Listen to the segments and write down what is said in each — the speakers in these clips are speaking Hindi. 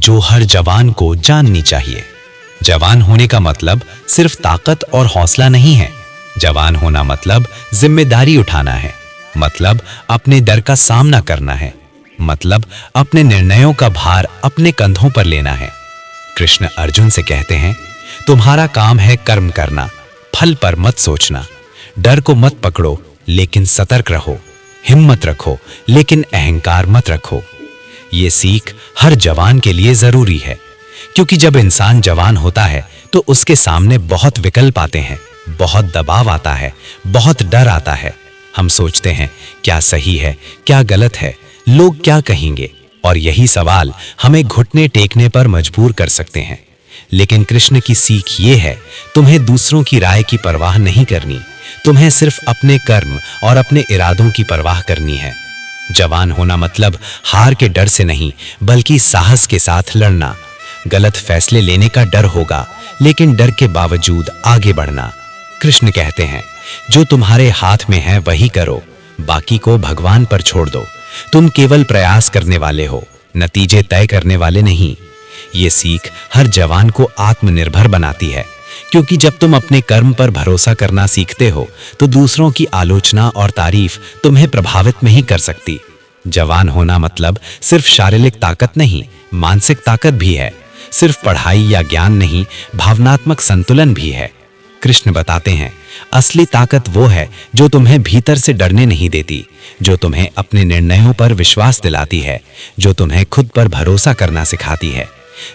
जो हर जवान को जाननी चाहिए। जवान होने का मतलब सिर्फ ताकत और हौसला नहीं है। जवान होना मतलब जिम्मेदारी उठाना है, मतलब अपने डर का सामना करना है, मतलब अपने निर्णयों का भार अपने कंधों पर लेना है। कृष्ण अर्जुन से कहते हैं, तुम्हारा काम है कर्म करना, फल पर मत सोचना। डर को मत पकड़ो, लेकिन सतर्क रहो। हिम्मत रखो, लेकिन अहंकार मत रखो। ये सीख हर जवान के लिए जरूरी है, क्योंकि जब इंसान जवान होता है तो उसके सामने बहुत विकल्प आते हैं, बहुत दबाव आता है, बहुत डर आता है। हम सोचते हैं क्या सही है, क्या गलत है, लोग क्या कहेंगे, और यही सवाल हमें घुटने टेकने पर मजबूर कर सकते हैं। लेकिन कृष्ण की सीख ये है, तुम्हें दूसरों की राय की परवाह नहीं करनी, तुम्हें सिर्फ अपने कर्म और अपने इरादों की परवाह करनी है। जवान होना मतलब हार के डर से नहीं, बल्कि साहस के साथ लड़ना। गलत फैसले लेने का डर होगा, लेकिन डर के बावजूद आगे बढ़ना। कृष्ण कहते हैं, जो तुम्हारे हाथ में है वही करो, बाकी को भगवान पर छोड़ दो। तुम केवल प्रयास करने वाले हो, नतीजे तय करने वाले नहीं। ये सीख हर जवान को आत्मनिर्भर बनाती है, क्योंकि जब तुम अपने कर्म पर भरोसा करना सीखते हो तो दूसरों की आलोचना और तारीफ तुम्हें प्रभावित नहीं कर सकती। जवान होना मतलब सिर्फ शारीरिक ताकत नहीं, मानसिक ताकत भी है। सिर्फ पढ़ाई या ज्ञान नहीं, भावनात्मक संतुलन भी है। कृष्ण बताते हैं, असली ताकत वो है जो तुम्हें भीतर से डरने नहीं देती, जो तुम्हें अपने निर्णयों पर विश्वास दिलाती है, जो तुम्हें खुद पर भरोसा करना सिखाती है।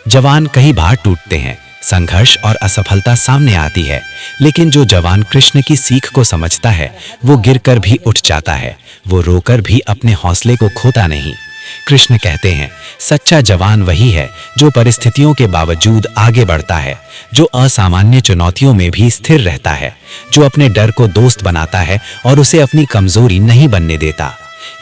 जवान कई बार टूटते हैं, संघर्ष और असफलता सामने आती है, लेकिन जो जवान कृष्ण की सीख को समझता है वो गिरकर भी उठ जाता है, वो रोकर भी अपने हौसले को खोता नहीं। कृष्ण कहते हैं, सच्चा जवान वही है जो परिस्थितियों के बावजूद आगे बढ़ता है, जो असामान्य चुनौतियों में भी स्थिर रहता है, जो अपने डर को दोस्त बनाता है और उसे अपनी कमजोरी नहीं बनने देता।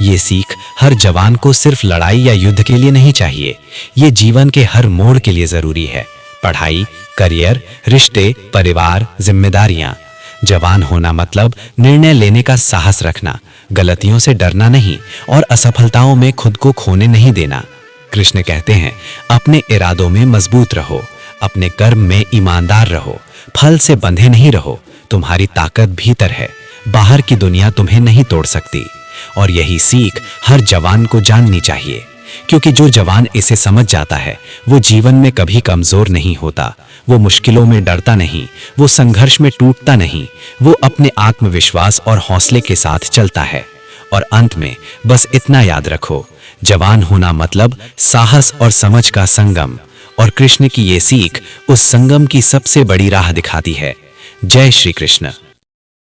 ये सीख हर जवान को सिर्फ लड़ाई या युद्ध के लिए नहीं चाहिए, ये जीवन के हर मोड़ के लिए जरूरी है। पढ़ाई, करियर, रिश्ते, परिवार, जिम्मेदारियां। जवान होना मतलब निर्णय लेने का साहस रखना, गलतियों से डरना नहीं और असफलताओं में खुद को खोने नहीं देना। कृष्ण कहते हैं, अपने इरादों में मजबूत रहो, अपने कर्म में ईमानदार रहो, फल से बंधे नहीं रहो। तुम्हारी ताकत भीतर है, बाहर की दुनिया तुम्हें नहीं तोड़ सकती। और यही सीख हर जवान को जाननी चाहिए, क्योंकि जो जवान इसे समझ जाता है वो जीवन में कभी कमजोर नहीं होता, वो मुश्किलों में डरता नहीं, वो संघर्ष में टूटता नहीं, वो अपने आत्मविश्वास और हौसले के साथ चलता है। और अंत में बस इतना याद रखो, जवान होना मतलब साहस और समझ का संगम, और कृष्ण की ये सीख उस संगम की सबसे बड़ी राह दिखाती है। जय श्री कृष्ण।